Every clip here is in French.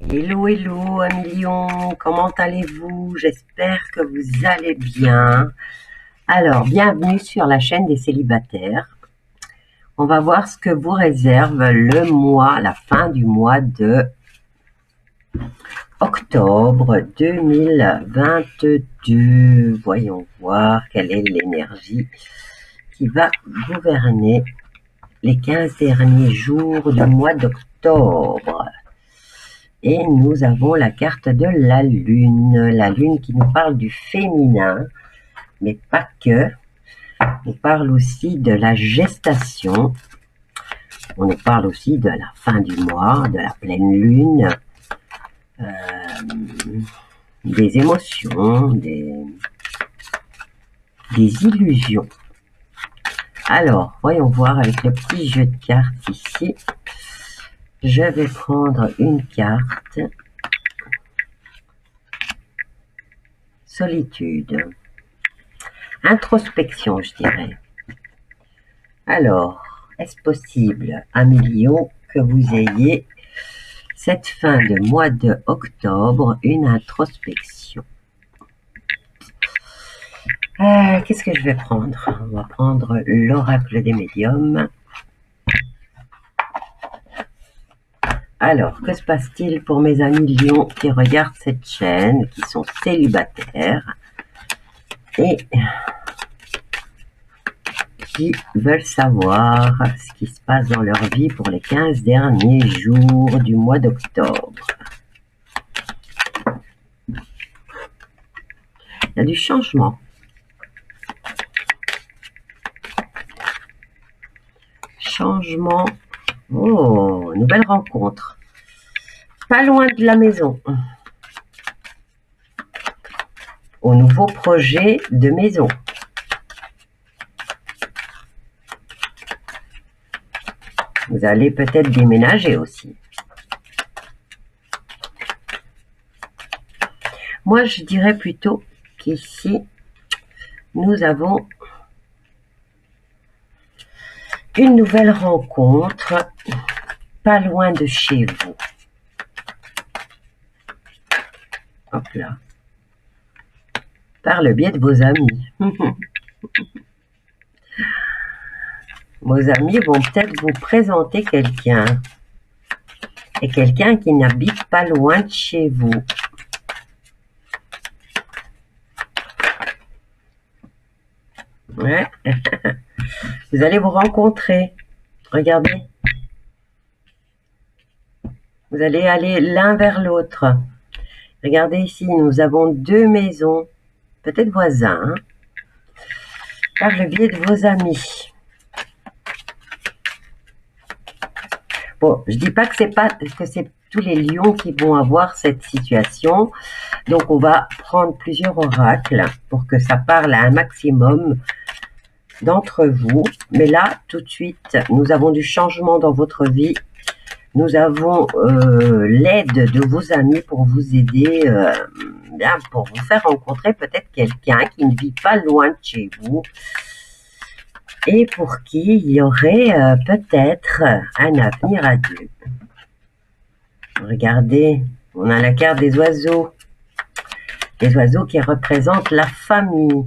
Hello, hello, un million, comment allez-vous? J'espère que vous allez bien. Alors, bienvenue sur la chaîne des célibataires. On va voir ce que vous réserve le mois, la fin du mois de octobre 2022. Voyons voir quelle est l'énergie qui va gouverner les 15 derniers jours du mois d'octobre. Et nous avons la carte de la lune qui nous parle du féminin, mais pas que. On parle aussi de la gestation, on nous parle aussi de la fin du mois, de la pleine lune, des émotions, des illusions. Alors, voyons voir avec le petit jeu de cartes ici. Je vais prendre une carte. Solitude. Introspection, je dirais. Alors, est-ce possible, un million, que vous ayez cette fin de mois de octobre une introspection? Qu'est-ce que je vais prendre? On va prendre l'oracle des médiums. Alors, que se passe-t-il pour mes amis lions qui regardent cette chaîne, qui sont célibataires et qui veulent savoir ce qui se passe dans leur vie pour les 15 derniers jours du mois d'octobre? Il y a du changement. Changement. Oh, nouvelle rencontre. Pas loin de la maison. Au nouveau projet de maison. Vous allez peut-être déménager aussi. Moi, je dirais plutôt qu'ici, nous avons une nouvelle rencontre pas loin de chez vous. Hop là. Par le biais de vos amis. Vos amis vont peut-être vous présenter quelqu'un. Et quelqu'un qui n'habite pas loin de chez vous. Ouais. Vous allez vous rencontrer. Regardez. Vous allez aller l'un vers l'autre. Regardez ici, nous avons deux maisons, peut-être voisins, hein, par le biais de vos amis. Bon, je dis pas que c'est tous les lions qui vont avoir cette situation. Donc, on va prendre plusieurs oracles pour que ça parle à un maximum d'entre vous. Mais là, tout de suite, nous avons du changement dans votre vie. Nous avons l'aide de vos amis pour vous aider, pour vous faire rencontrer peut-être quelqu'un qui ne vit pas loin de chez vous et pour qui il y aurait peut-être un avenir à deux. Regardez, on a la carte des oiseaux qui représentent la famille.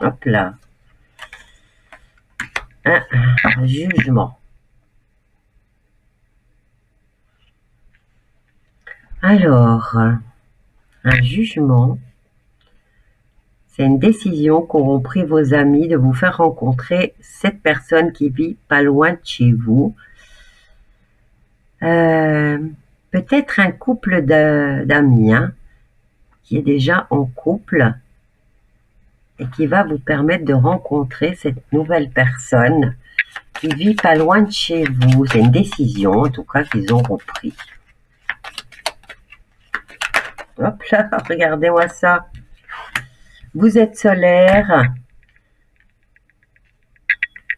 Hop là. Un jugement. Alors, un jugement, c'est une décision qu'auront pris vos amis de vous faire rencontrer cette personne qui vit pas loin de chez vous. Peut-être un couple d'amis qui est déjà en couple et qui va vous permettre de rencontrer cette nouvelle personne qui vit pas loin de chez vous. C'est une décision, en tout cas, qu'ils auront pris. Hop là, regardez-moi ça. Vous êtes solaire.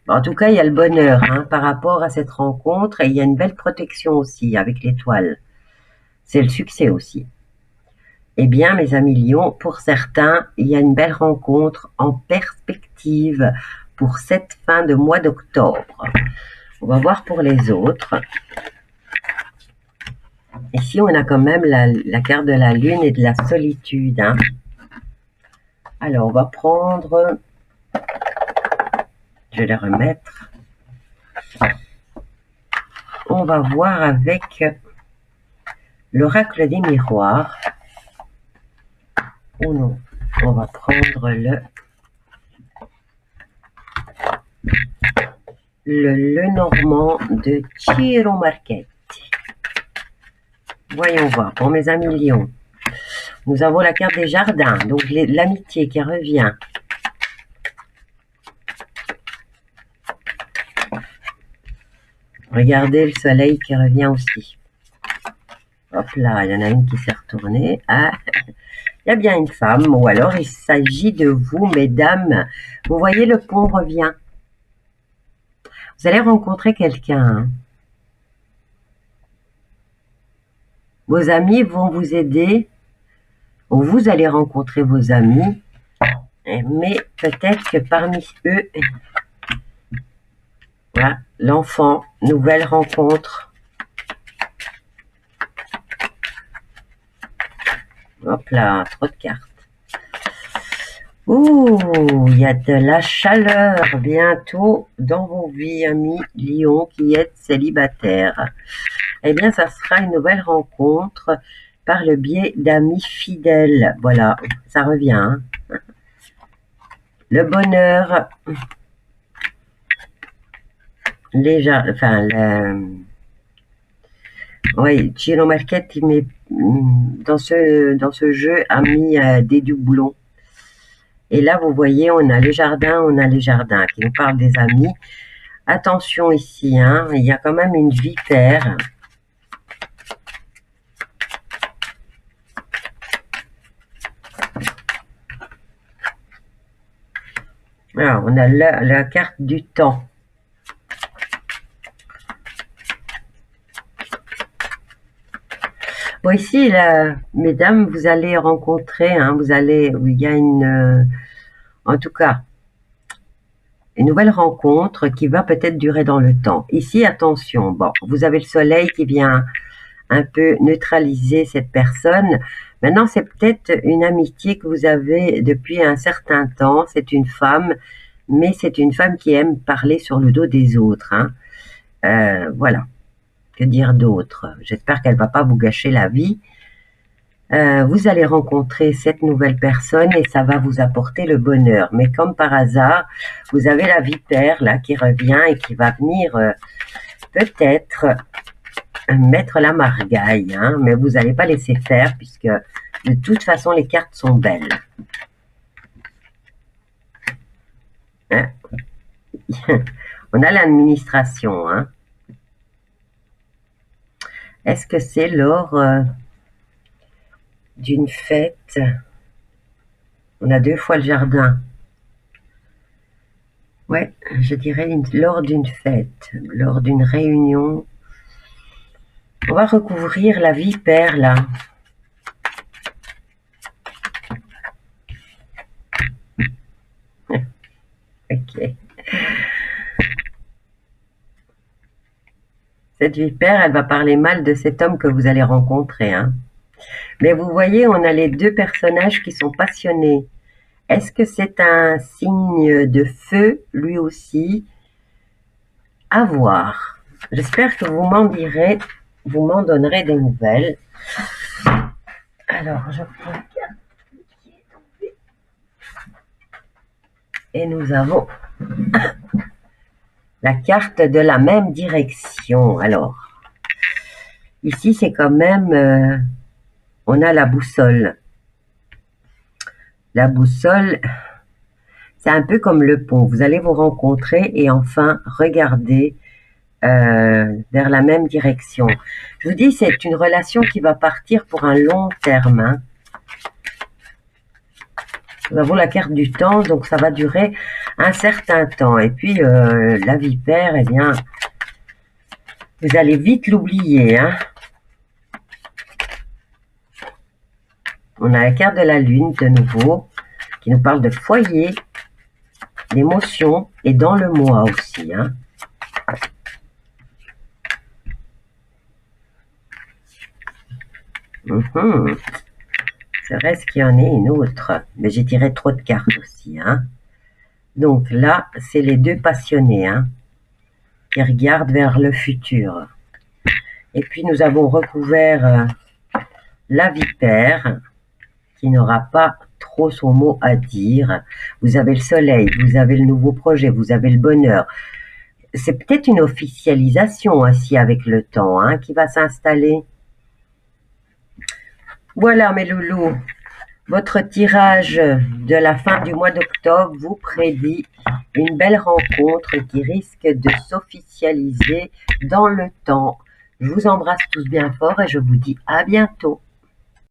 Bon, en tout cas, il y a le bonheur par rapport à cette rencontre et il y a une belle protection aussi avec l'étoile. C'est le succès aussi. Eh bien, mes amis lions, pour certains, il y a une belle rencontre en perspective pour cette fin de mois d'octobre. On va voir pour les autres. Ici, on a quand même la carte de la lune et de la solitude. Hein. Alors, on va prendre... Je vais les remettre. On va voir avec l'oracle des miroirs. Oh non, on va prendre le Normand de Ciro Marchetti. Voyons voir, pour mes amis Lions. Nous avons la carte des jardins, donc l'amitié qui revient. Regardez le soleil qui revient aussi. Hop là, il y en a une qui s'est retournée. Ah, il y a bien une femme, ou alors il s'agit de vous, mesdames. Vous voyez, le pont revient. Vous allez rencontrer quelqu'un. Hein. Vos amis vont vous aider. Ou vous allez rencontrer vos amis. Mais peut-être que parmi eux, voilà, l'enfant, nouvelle rencontre. Hop là, trop de cartes. Ouh, il y a de la chaleur bientôt dans vos vies, amis Lions qui êtes célibataires. Eh bien, ça sera une nouvelle rencontre par le biais d'amis fidèles. Voilà, ça revient. Hein. Le bonheur, oui, Ciro Marchetti, mais dans ce jeu a mis des doublons. Et là, vous voyez, on a les jardins qui nous parlent des amis. Attention ici, hein, il y a quand même une vipère. Alors, on a la carte du temps. Bon, ici, là, mesdames, vous allez rencontrer, hein, il y a en tout cas, une nouvelle rencontre qui va peut-être durer dans le temps. Ici, attention, bon, vous avez le soleil qui vient un peu neutraliser cette personne. Maintenant, c'est peut-être une amitié que vous avez depuis un certain temps. C'est une femme, mais c'est une femme qui aime parler sur le dos des autres. Hein. Voilà. Que dire d'autre? J'espère qu'elle ne va pas vous gâcher la vie. Vous allez rencontrer cette nouvelle personne et ça va vous apporter le bonheur. Mais comme par hasard, vous avez la vipère là qui revient et qui va venir peut-être mettre la margaille. Hein, mais vous n'allez pas laisser faire puisque de toute façon les cartes sont belles. Hein. On a l'administration. Hein. Est-ce que c'est lors d'une fête? On a 2 fois le jardin. Ouais, je dirais lors d'une fête, lors d'une réunion. On va recouvrir la vipère là. Ok. Cette vipère, elle va parler mal de cet homme que vous allez rencontrer. Hein. Mais vous voyez, on a les 2 personnages qui sont passionnés. Est-ce que c'est un signe de feu, lui aussi? À voir. J'espère que vous m'en donnerez des nouvelles. Alors, je prends la carte qui est tombée. Et nous avons la carte de la même direction. Alors, ici, c'est quand même... on a la boussole. La boussole, c'est un peu comme le pont. Vous allez vous rencontrer et enfin regarder vers la même direction. Je vous dis, c'est une relation qui va partir pour un long terme. Hein. Nous avons la carte du temps, donc ça va durer un certain temps. Et puis, la vipère, eh bien, vous allez vite l'oublier. Hein. On a la carte de la lune de nouveau, qui nous parle de foyer. l'émotion et dans le moi aussi. Hein. C'est vrai qu'il y en ait une autre, mais j'ai tiré trop de cartes aussi. Hein. Donc là, c'est les deux passionnés hein, qui regardent vers le futur. Et puis nous avons recouvert la vipère qui n'aura pas trop son mot à dire. Vous avez le soleil, vous avez le nouveau projet, vous avez le bonheur. C'est peut-être une officialisation aussi avec le temps hein, qui va s'installer. Voilà mes loulous, votre tirage de la fin du mois d'octobre vous prédit une belle rencontre qui risque de s'officialiser dans le temps. Je vous embrasse tous bien fort et je vous dis à bientôt.